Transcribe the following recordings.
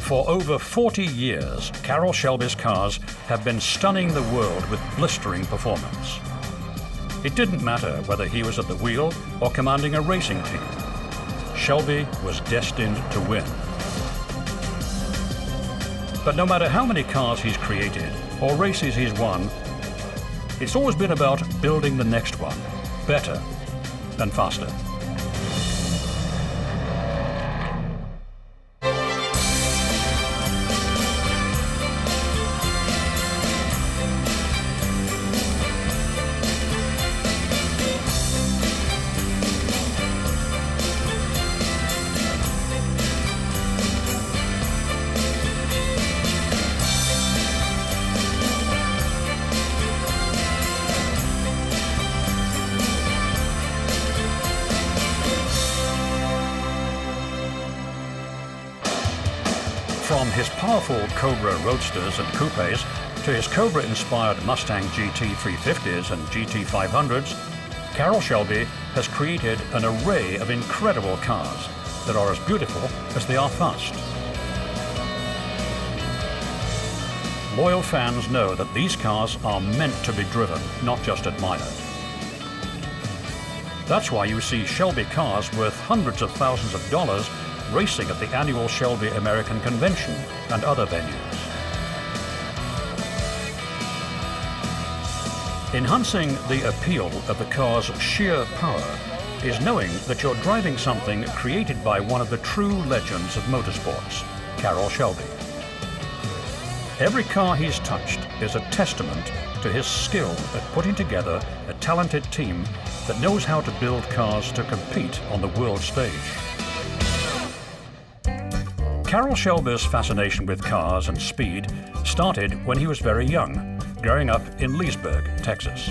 For over 40 years, Carroll Shelby's cars have been stunning the world with blistering performance. It didn't matter whether he was at the wheel or commanding a racing team. Shelby was destined to win. But no matter how many cars he's created or races he's won, it's always been about building the next one, better and faster. From his powerful Cobra roadsters and coupes to his Cobra-inspired Mustang GT 350s and GT 500s, Carroll Shelby has created an array of incredible cars that are as beautiful as they are fast. Loyal fans know that these cars are meant to be driven, not just admired. That's why you see Shelby cars worth hundreds of thousands of dollars racing at the annual Shelby American convention and other venues. Enhancing the appeal of the car's sheer power is knowing that you're driving something created by one of the true legends of motorsports, Carroll Shelby. Every car he's touched is a testament to his skill at putting together a talented team that knows how to build cars to compete on the world stage. Carroll Shelby's fascination with cars and speed started when he was very young, growing up in Leesburg, Texas.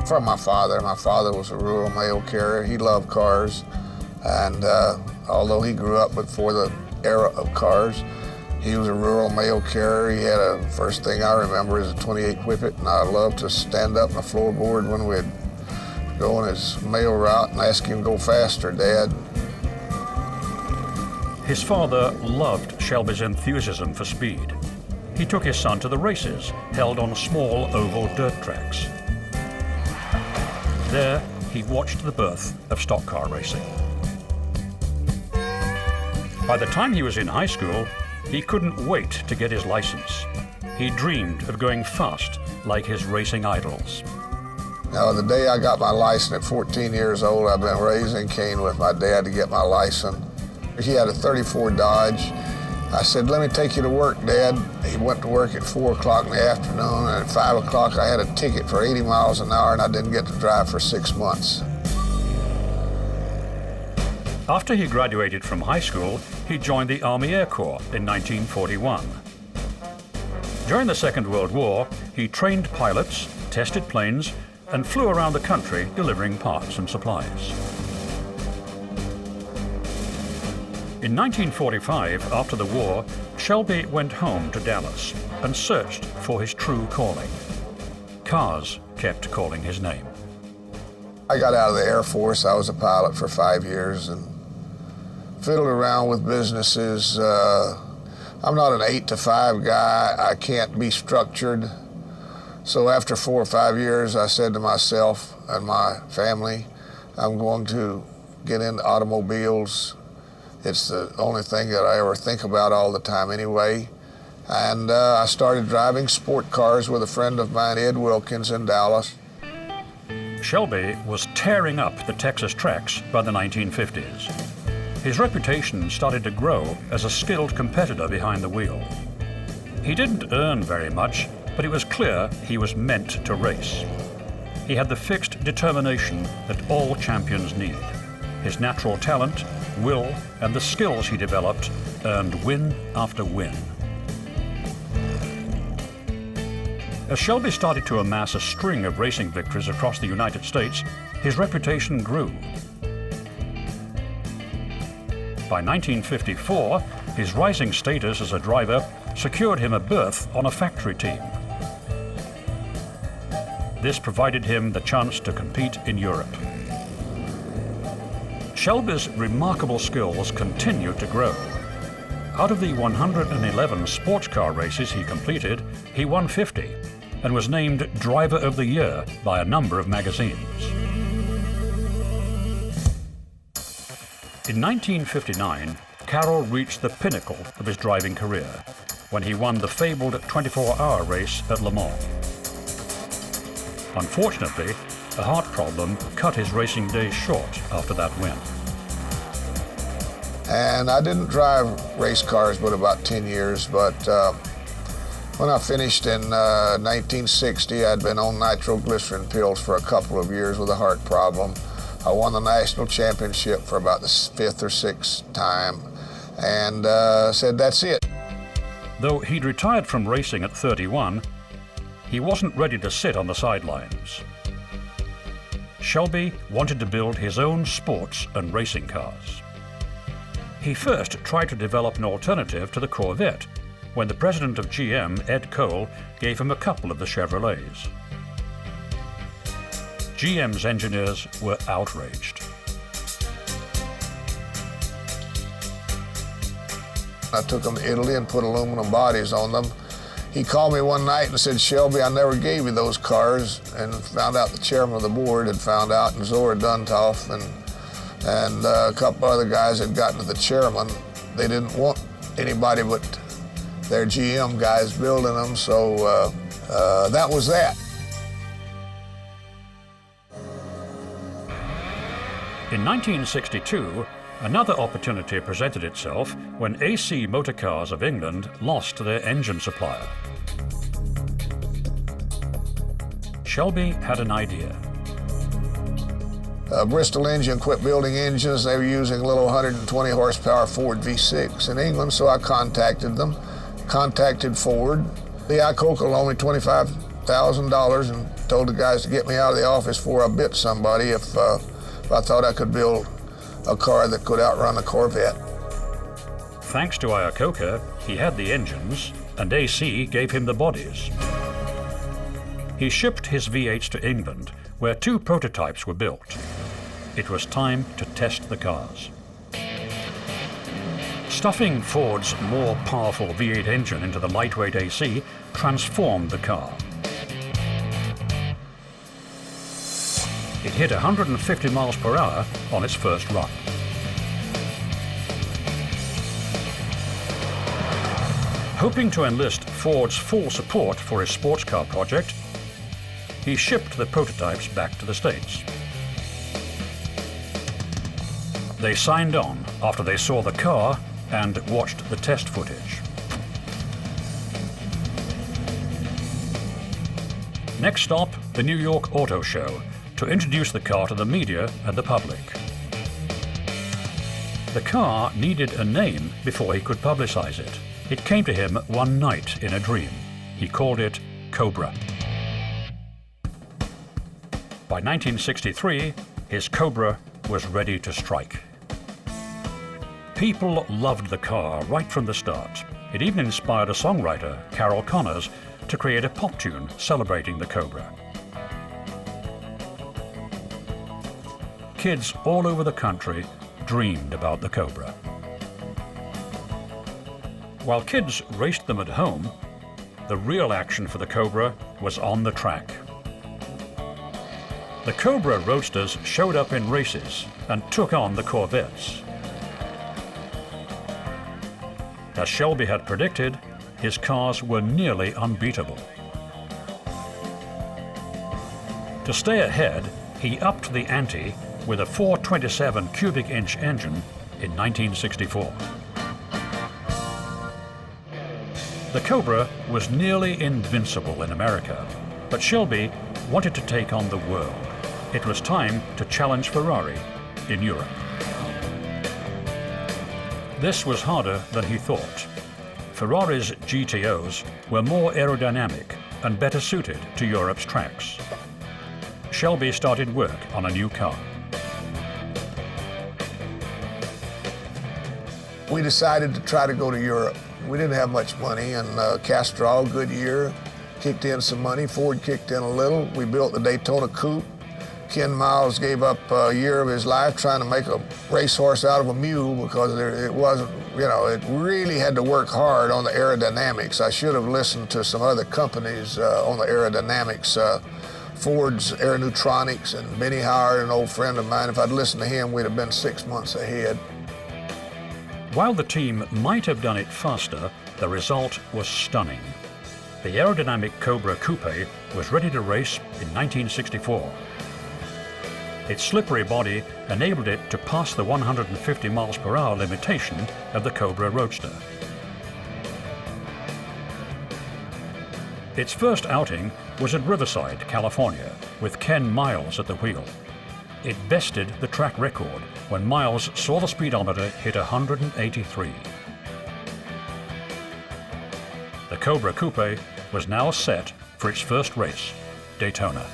From my father was a rural mail carrier. He loved cars, and although he grew up before the era of cars, he was a rural mail carrier. He had first thing I remember is a 28 Whippet, and I loved to stand up on the floorboard when we'd go on his mail route and ask him to go faster, Dad. His father loved Shelby's enthusiasm for speed. He took his son to the races, held on small oval dirt tracks. There, he watched the birth of stock car racing. By the time he was in high school, he couldn't wait to get his license. He dreamed of going fast like his racing idols. Now, the day I got my license at 14 years old, I've been raising Cain with my dad to get my license. He had a 34 Dodge. I said, let me take you to work, Dad. He went to work at 4 o'clock in the afternoon, and at 5 o'clock I had a ticket for 80 miles an hour, and I didn't get to drive for 6 months. After he graduated from high school, he joined the Army Air Corps in 1941. During the Second World War, he trained pilots, tested planes, and flew around the country delivering parts and supplies. In 1945, after the war, Shelby went home to Dallas and searched for his true calling. Cars kept calling his name. I got out of the Air Force. I was a pilot for 5 years and fiddled around with businesses. I'm not an 8 to 5 guy. I can't be structured. So after 4 or 5 years, I said to myself and my family, I'm going to get into automobiles. It's the only thing that I ever think about all the time anyway. And I started driving sport cars with a friend of mine, Ed Wilkins, in Dallas. Shelby was tearing up the Texas tracks by the 1950s. His reputation started to grow as a skilled competitor behind the wheel. He didn't earn very much, but it was clear he was meant to race. He had the fixed determination that all champions need. His natural talent, will, and the skills he developed earned win after win. As Shelby started to amass a string of racing victories across the United States, his reputation grew. By 1954, his rising status as a driver secured him a berth on a factory team. This provided him the chance to compete in Europe. Shelby's remarkable skills continued to grow. Out of the 111 sports car races he completed, he won 50 and was named Driver of the Year by a number of magazines. In 1959, Carroll reached the pinnacle of his driving career when he won the fabled 24-hour race at Le Mans. Unfortunately, a heart problem cut his racing days short after that win. And I didn't drive race cars but about 10 years, but when I finished in 1960, I'd been on nitroglycerin pills for a couple of years with a heart problem. I won the national championship for about the 5th or 6th time and said, that's it. Though he'd retired from racing at 31, he wasn't ready to sit on the sidelines. Shelby wanted to build his own sports and racing cars. He first tried to develop an alternative to the Corvette when the president of GM, Ed Cole, gave him a couple of the Chevrolets. GM's engineers were outraged. I took them to Italy and put aluminum bodies on them. He called me one night and said, Shelby, I never gave you those cars, and found out the chairman of the board had found out, and Zora Dunthoff and a couple other guys had gotten to the chairman. They didn't want anybody but their GM guys building them, so that was that. In 1962, another opportunity presented itself when AC Motor Cars of England lost their engine supplier. Shelby had an idea. Bristol Engine quit building engines. They were using a little 120 horsepower Ford V6 in England, so I contacted them, contacted Ford. The Icoca loaned me $25,000 and told the guys to get me out of the office before I bit somebody if I thought I could build a car that could outrun a Corvette. Thanks to Icoca, he had the engines, and AC gave him the bodies. He shipped his V8s to England, where 2 prototypes were built. It was time to test the cars. Stuffing Ford's more powerful V8 engine into the lightweight AC transformed the car. It hit 150 miles per hour on its first run. Hoping to enlist Ford's full support for his sports car project, he shipped the prototypes back to the States. They signed on after they saw the car and watched the test footage. Next stop, the New York Auto Show, to introduce the car to the media and the public. The car needed a name before he could publicize it. It came to him one night in a dream. He called it Cobra. By 1963, his Cobra was ready to strike. People loved the car right from the start. It even inspired a songwriter, Carroll, to create a pop tune celebrating the Cobra. Kids all over the country dreamed about the Cobra. While kids raced them at home, the real action for the Cobra was on the track. The Cobra roadsters showed up in races and took on the Corvettes. As Shelby had predicted, his cars were nearly unbeatable. To stay ahead, he upped the ante with a 427 cubic inch engine in 1964. The Cobra was nearly invincible in America, but Shelby wanted to take on the world. It was time to challenge Ferrari in Europe. This was harder than he thought. Ferrari's GTOs were more aerodynamic and better suited to Europe's tracks. Shelby started work on a new car. We decided to try to go to Europe. We didn't have much money, and Castrol, Goodyear, kicked in some money. Ford kicked in a little. We built the Daytona Coupe, Ken Miles gave up a year of his life trying to make a racehorse out of a mule because it wasn't, it really had to work hard on the aerodynamics. I should have listened to some other companies on the aerodynamics. Ford's Aeroneutronics and Benny Howard, an old friend of mine. If I'd listened to him, we'd have been 6 months ahead. While the team might have done it faster, the result was stunning. The aerodynamic Cobra Coupe was ready to race in 1964. Its slippery body enabled it to pass the 150 miles per hour limitation of the Cobra Roadster. Its first outing was at Riverside, California, with Ken Miles at the wheel. It bested the track record when Miles saw the speedometer hit 183. The Cobra Coupe was now set for its first race, Daytona.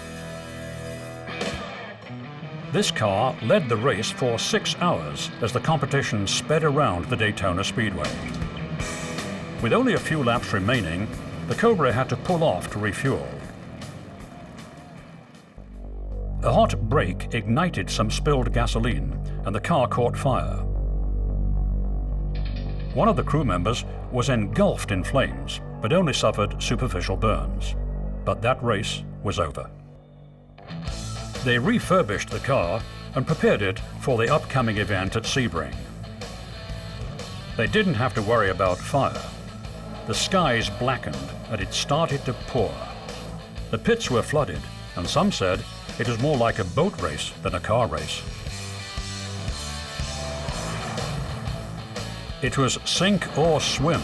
This car led the race for 6 hours as the competition sped around the Daytona Speedway. With only a few laps remaining, the Cobra had to pull off to refuel. A hot break ignited some spilled gasoline, and the car caught fire. One of the crew members was engulfed in flames, but only suffered superficial burns. But that race was over. They refurbished the car and prepared it for the upcoming event at Sebring. They didn't have to worry about fire. The skies blackened and it started to pour. The pits were flooded, and some said it was more like a boat race than a car race. It was sink or swim,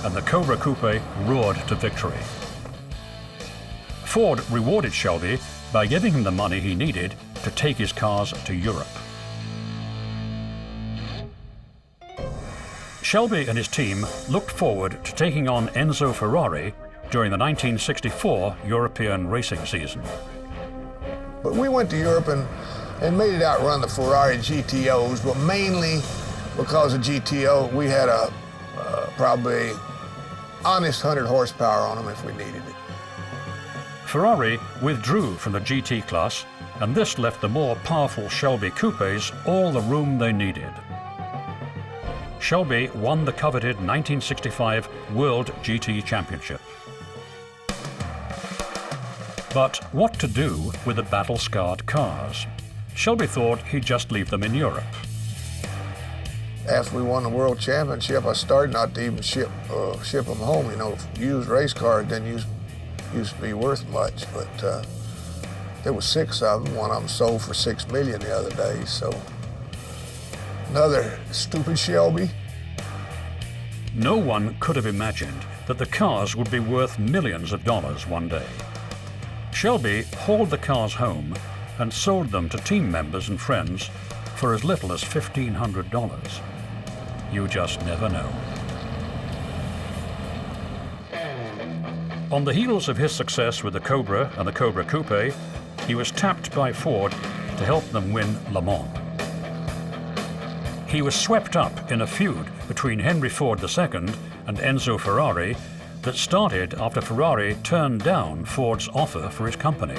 and the Cobra Coupe roared to victory. Ford rewarded Shelby by giving him the money he needed to take his cars to Europe. Shelby and his team looked forward to taking on Enzo Ferrari during the 1964 European racing season. But we went to Europe and made it outrun the Ferrari GTOs, but mainly because of GTO, we had a probably honest 100 horsepower on them if we needed it. Ferrari withdrew from the GT class, and this left the more powerful Shelby Coupes all the room they needed. Shelby won the coveted 1965 World GT Championship. But what to do with the battle-scarred cars? Shelby thought he'd just leave them in Europe. After we won the World Championship, I started not to even ship them home. Used race cars didn't used to be worth much, but there was 6 of them. One of them sold for $6 million the other day, so another stupid Shelby. No one could have imagined that the cars would be worth millions of dollars one day. Shelby hauled the cars home and sold them to team members and friends for as little as $1,500. You just never know. On the heels of his success with the Cobra and the Cobra Coupe, he was tapped by Ford to help them win Le Mans. He was swept up in a feud between Henry Ford II and Enzo Ferrari that started after Ferrari turned down Ford's offer for his company.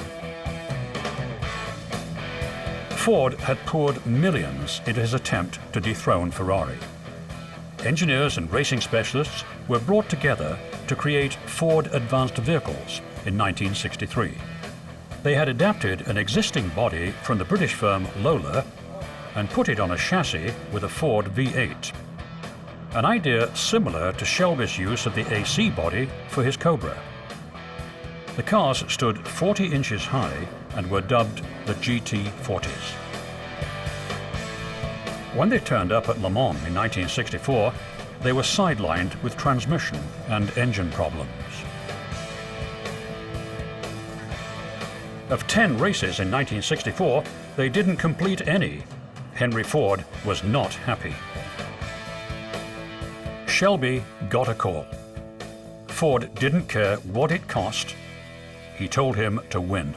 Ford had poured millions into his attempt to dethrone Ferrari. Engineers and racing specialists were brought together to create Ford Advanced Vehicles in 1963. They had adapted an existing body from the British firm Lola and put it on a chassis with a Ford V8, an idea similar to Shelby's use of the AC body for his Cobra. The cars stood 40 inches high and were dubbed the GT40s. When they turned up at Le Mans in 1964, they were sidelined with transmission and engine problems. Of 10 races in 1964, they didn't complete any. Henry Ford was not happy. Shelby got a call. Ford didn't care what it cost. He told him to win.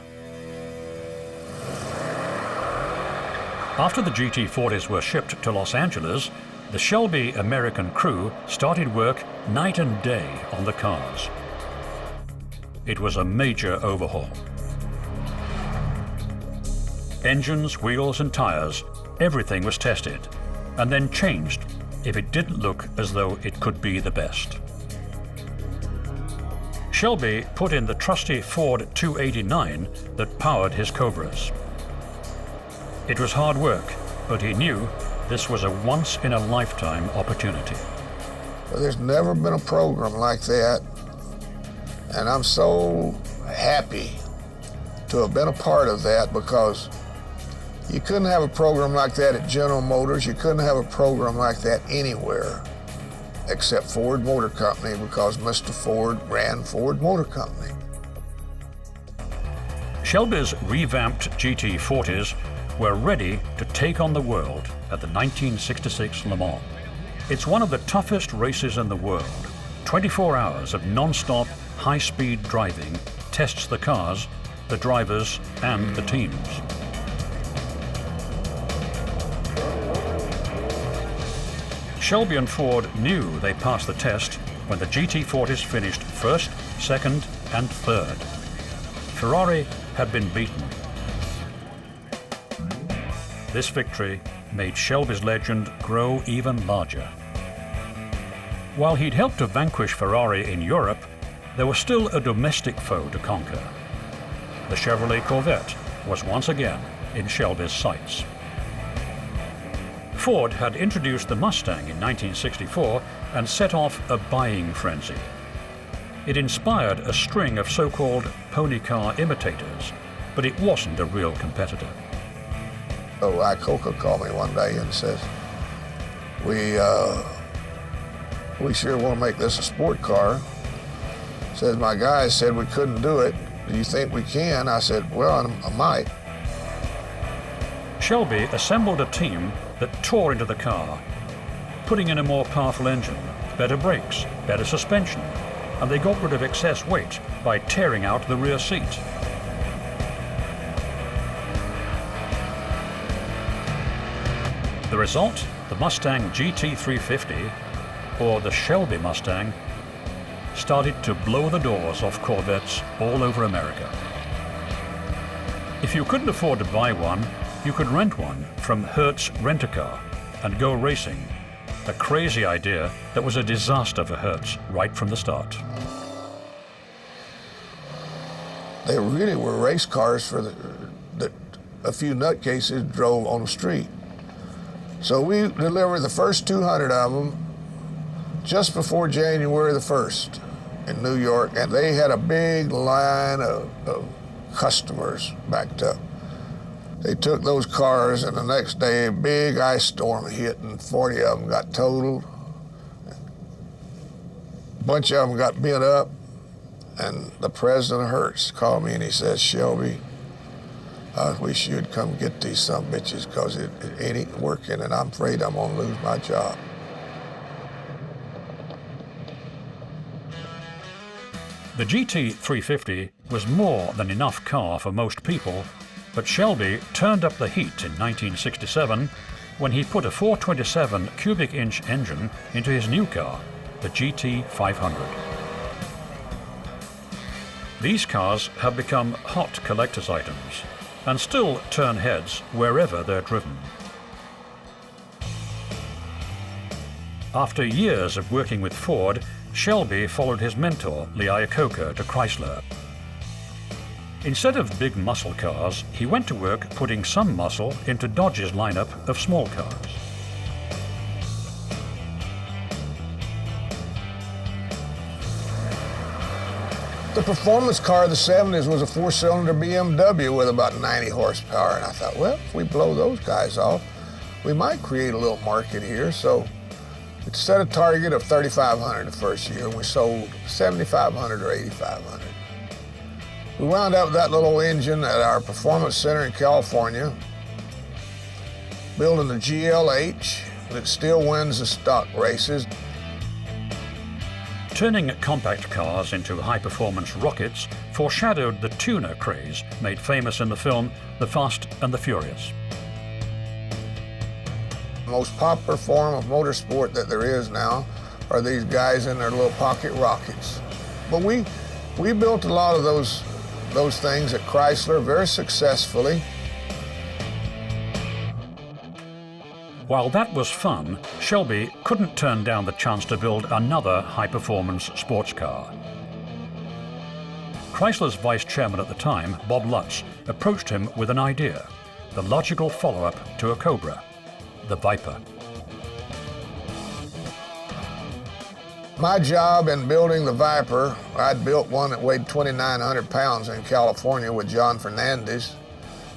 After the GT40s were shipped to Los Angeles, the Shelby American crew started work night and day on the cars. It was a major overhaul. Engines, wheels, and tires, everything was tested, and then changed if it didn't look as though it could be the best. Shelby put in the trusty Ford 289 that powered his Cobras. It was hard work, but he knew this was a once-in-a-lifetime opportunity. Well, there's never been a program like that, and I'm so happy to have been a part of that, because you couldn't have a program like that at General Motors. You couldn't have a program like that anywhere except Ford Motor Company, because Mr. Ford ran Ford Motor Company. Shelby's revamped GT40s were ready to take on the world at the 1966 Le Mans. It's one of the toughest races in the world. 24 hours of non-stop, high-speed driving tests the cars, the drivers, and the teams. Shelby and Ford knew they passed the test when the GT40s finished first, second, and third. Ferrari had been beaten. This victory made Shelby's legend grow even larger. While he'd helped to vanquish Ferrari in Europe, there was still a domestic foe to conquer. The Chevrolet Corvette was once again in Shelby's sights. Ford had introduced the Mustang in 1964 and set off a buying frenzy. It inspired a string of so-called pony car imitators, but it wasn't a real competitor. So Icoca called me one day and says, we sure want to make this a sport car. Says, my guys said we couldn't do it. Do you think we can? I said, well, I might. Shelby assembled a team that tore into the car, putting in a more powerful engine, better brakes, better suspension, and they got rid of excess weight by tearing out the rear seat. The result, the Mustang GT350, or the Shelby Mustang, started to blow the doors off Corvettes all over America. If you couldn't afford to buy one, you could rent one from Hertz Rent-A-Car and go racing, a crazy idea that was a disaster for Hertz right from the start. They really were race cars that a few nutcases drove on the street. So we delivered the first 200 of them just before January the 1st in New York, and they had a big line of customers backed up. They took those cars, and the next day a big ice storm hit, and 40 of them got totaled. A bunch of them got bent up, and the president of Hertz called me and he says, Shelby, I wish you'd come get these some bitches, because it ain't working, and I'm afraid I'm gonna lose my job. The GT350 was more than enough car for most people, but Shelby turned up the heat in 1967 when he put a 427 cubic inch engine into his new car, the GT500. These cars have become hot collector's items and still turn heads wherever they're driven. After years of working with Ford, Shelby followed his mentor, Lee Iacocca, to Chrysler. Instead of big muscle cars, he went to work putting some muscle into Dodge's lineup of small cars. The performance car of the 70s was a 4-cylinder BMW with about 90 horsepower. And I thought, well, if we blow those guys off, we might create a little market here. So we set a target of 3,500 the first year, and we sold 7,500 or 8,500. We wound up with that little engine at our performance center in California, building the GLH that still wins the stock races. Turning compact cars into high-performance rockets foreshadowed the tuner craze made famous in the film The Fast and the Furious. The most popular form of motorsport that there is now are these guys in their little pocket rockets. But we built a lot of those things at Chrysler very successfully. While that was fun, Shelby couldn't turn down the chance to build another high-performance sports car. Chrysler's vice chairman at the time, Bob Lutz, approached him with an idea, the logical follow-up to a Cobra, the Viper. My job in building the Viper, I'd built one that weighed 2,900 pounds in California with John Fernandez.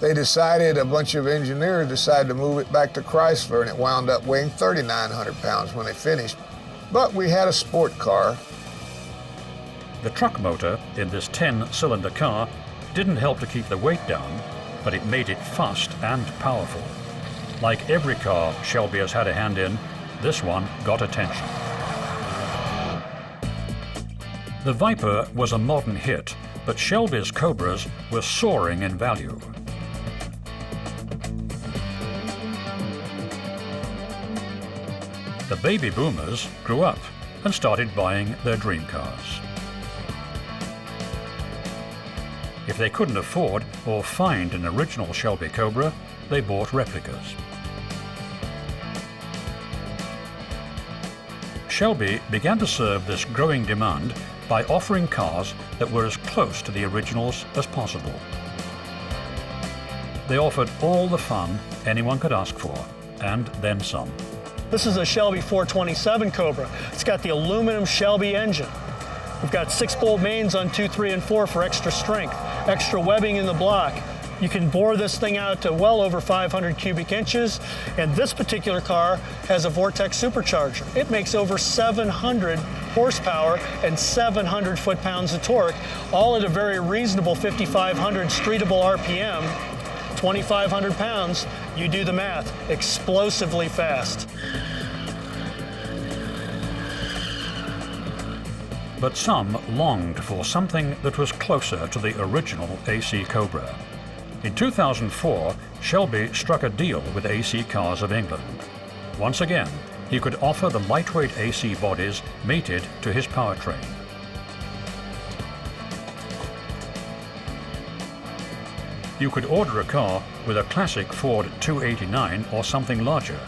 A bunch of engineers decided to move it back to Chrysler, and it wound up weighing 3,900 pounds when they finished. But we had a sport car. The truck motor in this 10-cylinder car didn't help to keep the weight down, but it made it fast and powerful. Like every car Shelby has had a hand in, this one got attention. The Viper was a modern hit, but Shelby's Cobras were soaring in value. The baby boomers grew up and started buying their dream cars. If they couldn't afford or find an original Shelby Cobra, they bought replicas. Shelby began to serve this growing demand by offering cars that were as close to the originals as possible. They offered all the fun anyone could ask for, and then some. This is a Shelby 427 Cobra. It's got the aluminum Shelby engine. We've got 6-bolt mains on 2, 3, and 4 for extra strength, extra webbing in the block. You can bore this thing out to well over 500 cubic inches, and this particular car has a Vortex supercharger. It makes over 700 horsepower and 700 foot-pounds of torque, all at a very reasonable 5,500 streetable RPM. 2,500 pounds, you do the math, explosively fast. But some longed for something that was closer to the original AC Cobra. In 2004, Shelby struck a deal with AC Cars of England. Once again, he could offer the lightweight AC bodies mated to his powertrain. You could order a car with a classic Ford 289 or something larger.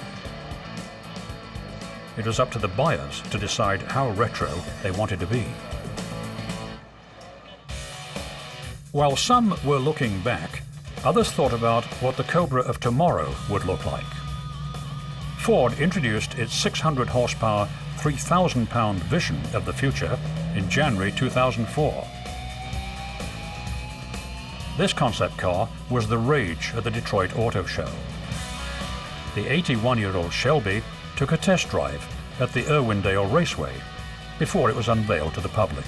It was up to the buyers to decide how retro they wanted to be. While some were looking back, others thought about what the Cobra of tomorrow would look like. Ford introduced its 600 horsepower, 3,000-pound vision of the future in January 2004. This concept car was the rage at the Detroit Auto Show. The 81-year-old Shelby took a test drive at the Irwindale Raceway before it was unveiled to the public.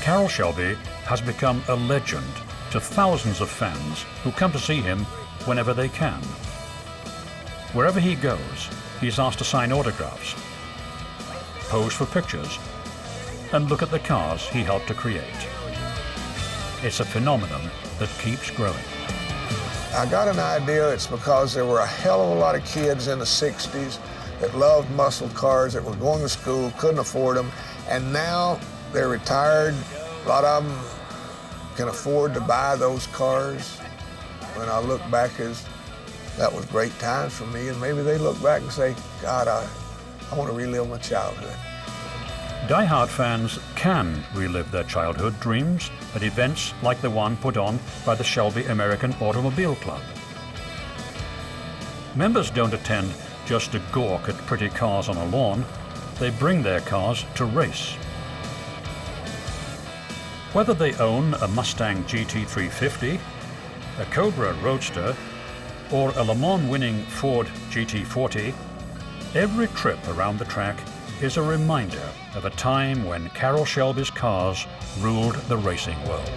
Carroll Shelby has become a legend to thousands of fans who come to see him whenever they can. Wherever he goes, he's asked to sign autographs, pose for pictures, and look at the cars he helped to create. It's a phenomenon that keeps growing. I got an idea it's because there were a hell of a lot of kids in the 60s that loved muscle cars, that were going to school, couldn't afford them, and now they're retired. A lot of them can afford to buy those cars. When I look back, that was great times for me, and maybe they look back and say, God, I want to relive my childhood. Die-hard fans can relive their childhood dreams at events like the one put on by the Shelby American Automobile Club. Members don't attend just to gawk at pretty cars on a lawn. They bring their cars to race. Whether they own a Mustang GT350, a Cobra Roadster, or a Le Mans-winning Ford GT40, every trip around the track is a reminder of a time when Carroll Shelby's cars ruled the racing world.